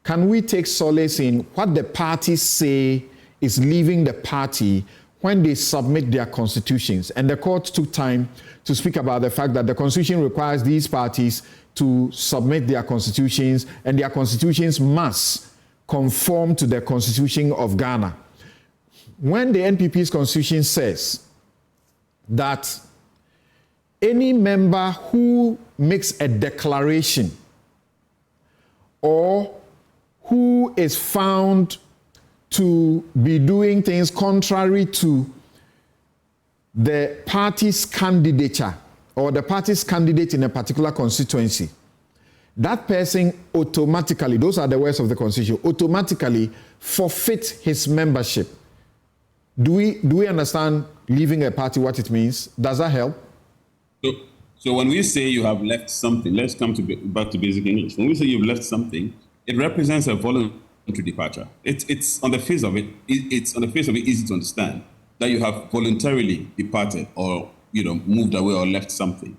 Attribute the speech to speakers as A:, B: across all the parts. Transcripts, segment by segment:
A: can we take solace in what the parties say is leaving the party when they submit their constitutions? And the court took time to speak about the fact that the constitution requires these parties to submit their constitutions, and their constitutions must conform to the Constitution of Ghana. When the NPP's constitution says that any member who makes a declaration or who is found to be doing things contrary to the party's candidature or the party's candidate in a particular constituency, that person automatically, those are the words of the Constitution, automatically forfeit his membership. Do we understand leaving a party, what it means? Does that help?
B: So when we say you have left something, let's come back to basic English. When we say you've left something, it represents a voluntary departure. It's on the face of it. It's on the face of it easy to understand that you have voluntarily departed or moved away or left something.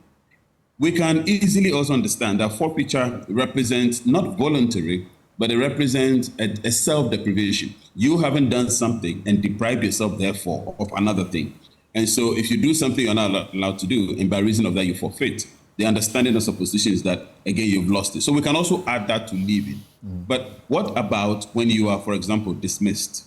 B: We can easily also understand that forfeiture represents not voluntary, but it represents a self-deprivation. You haven't done something and deprived yourself, therefore, of another thing. And so if you do something you're not allowed to do, and by reason of that you forfeit, the understanding of supposition is that, again, you've lost it. So we can also add that to leaving. But what about when you are, for example, dismissed?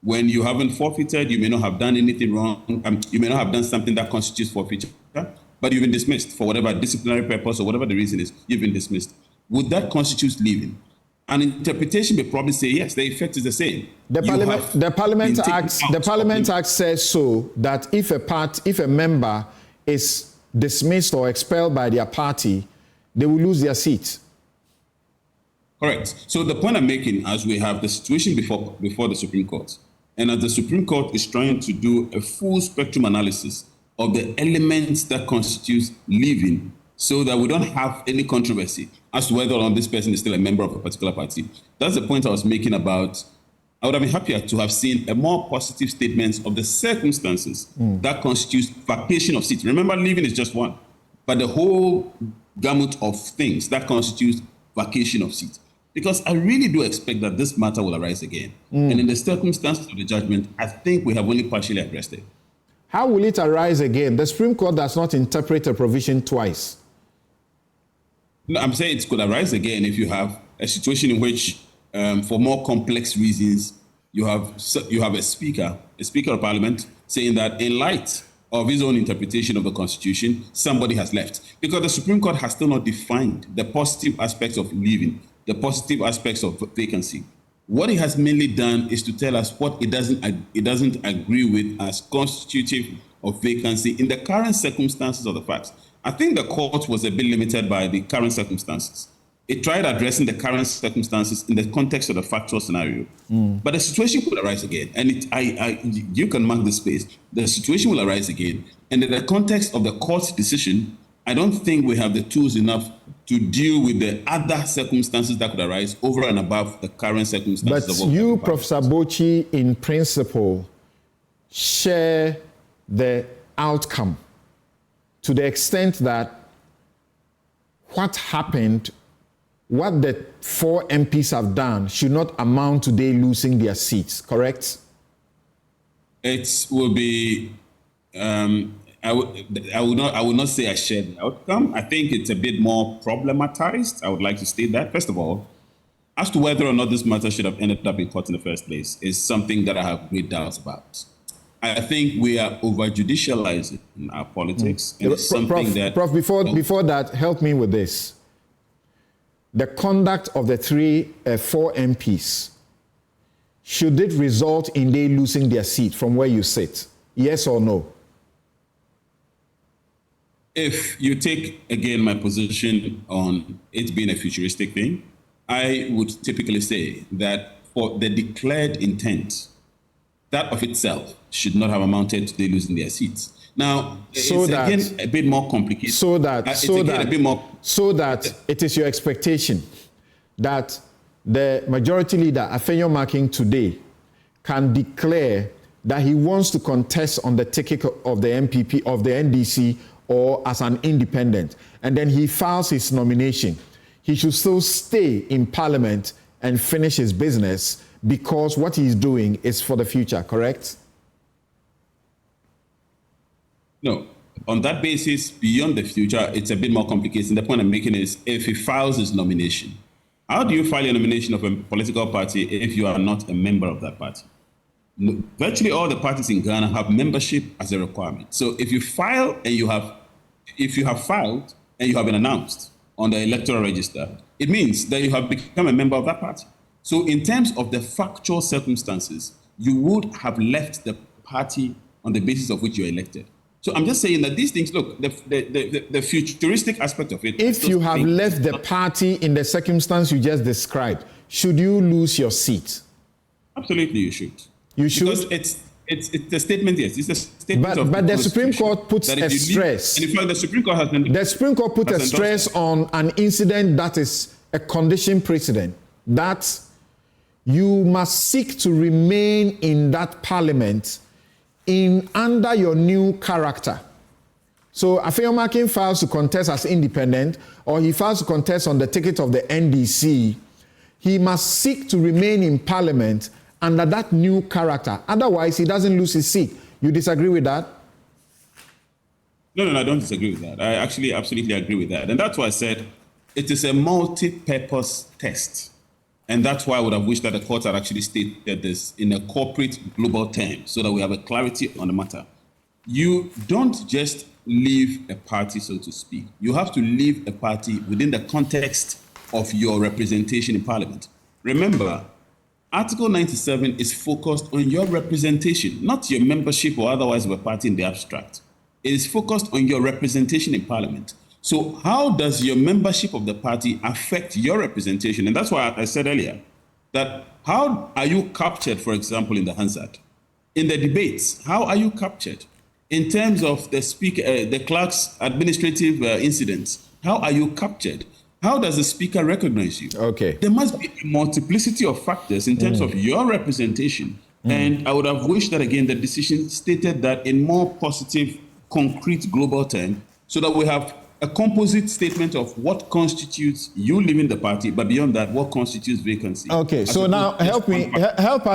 B: When you haven't forfeited, you may not have done anything wrong. You may not have done something that constitutes forfeiture, but you've been dismissed for whatever disciplinary purpose or whatever the reason is, you've been dismissed. Would that constitute leaving? An interpretation may probably say, yes, the effect is the same.
A: The Parliament Act says so, that if a member is dismissed or expelled by their party, they will lose their seat.
B: Correct. So the point I'm making, as we have the situation before the Supreme Court, and as the Supreme Court is trying to do a full spectrum analysis of the elements that constitute leaving, so that we don't have any controversy as to whether or not this person is still a member of a particular party. That's the point I was making about, I would have been happier to have seen a more positive statement of the circumstances that constitutes vacation of seats. Remember, leaving is just one, but the whole gamut of things that constitutes vacation of seats. Because I really do expect that this matter will arise again. And in the circumstances of the judgment, I think we have only partially addressed it.
A: How will it arise again? The Supreme Court does not interpret a provision twice.
B: No, I'm saying it could arise again if you have a situation in which, for more complex reasons, you have a speaker of Parliament saying that in light of his own interpretation of the Constitution, somebody has left. Because the Supreme Court has still not defined the positive aspects of leaving, the positive aspects of vacancy. What it has mainly done is to tell us what it doesn't agree with as constitutive of vacancy in the current circumstances of the facts. I think the court was a bit limited by the current circumstances. It tried addressing the current circumstances in the context of the factual scenario. But the situation could arise again. And you can mark the space. The situation will arise again. And in the context of the court's decision, I don't think we have the tools enough to deal with the other circumstances that could arise over and above the current circumstances.
A: But you, Professor Abotsi, in principle, share the outcome to the extent that what happened, what the 4 MPs have done, should not amount to they losing their seats, correct?
B: It will be, I would not say I share the outcome. I think it's a bit more problematized. I would like to state that. First of all, as to whether or not this matter should have ended up in court in the first place is something that I have great doubts about. I think we are over-judicializing our politics. And it's something
A: Prof, before that, help me with this. The conduct of the 4 MPs, should it result in they losing their seat from where you sit? Yes or no?
B: If you take, again, my position on it being a futuristic thing, I would typically say that for the declared intent, that of itself should not have amounted to they losing their seats. Now, again a bit more complicated. So that
A: it is your expectation that the majority leader, Afenyo Marking, today can declare that he wants to contest on the ticket of the MPP, of the NDC, or as an independent, and then he files his nomination. He should still stay in Parliament and finish his business because what he's doing is for the future, correct?
B: No. On that basis, beyond the future, it's a bit more complicated. The point I'm making is if he files his nomination, how do you file a nomination of a political party if you are not a member of that party? Virtually all the parties in Ghana have membership as a requirement. So if you file and if you have filed and you have been announced on the electoral register, it means that you have become a member of that party. So in terms of the factual circumstances, you would have left the party on the basis of which you're elected. So I'm just saying that these things, look, the futuristic aspect of it.
A: If you have left the party in the circumstance you just described, should you lose your seat?
B: Absolutely, you should.
A: You should.
B: Because it's a statement, yes. It's a statement
A: but the Supreme Court puts a stress.
B: And in fact, the Supreme Court has been.
A: The Supreme Court put a stress on an incident that is a condition precedent, that you must seek to remain in that parliament under your new character. So Afeomakin files to contest as independent, or he files to contest on the ticket of the NDC, he must seek to remain in parliament under that new character. Otherwise, he doesn't lose his seat. You disagree with that?
B: No, I don't disagree with that. I actually absolutely agree with that. And that's why I said it is a multi-purpose test. And that's why I would have wished that the court had actually stated this in a corporate global term so that we have a clarity on the matter. You don't just leave a party, so to speak. You have to leave a party within the context of your representation in parliament. Remember, Article 97 is focused on your representation, not your membership or otherwise of a party in the abstract. It is focused on your representation in parliament. So how does your membership of the party affect your representation? And that's why I said earlier that how are you captured, for example, in the Hansard? In the debates, how are you captured? In terms of the clerk's administrative incidents, how are you captured? How does the speaker recognize you?
A: Okay.
B: There must be a multiplicity of factors in terms of your representation. And I would have wished that, again, the decision stated that in more positive, concrete global terms, so that we have a composite statement of what constitutes you leaving the party, but beyond that, what constitutes vacancy.
A: Okay, so now help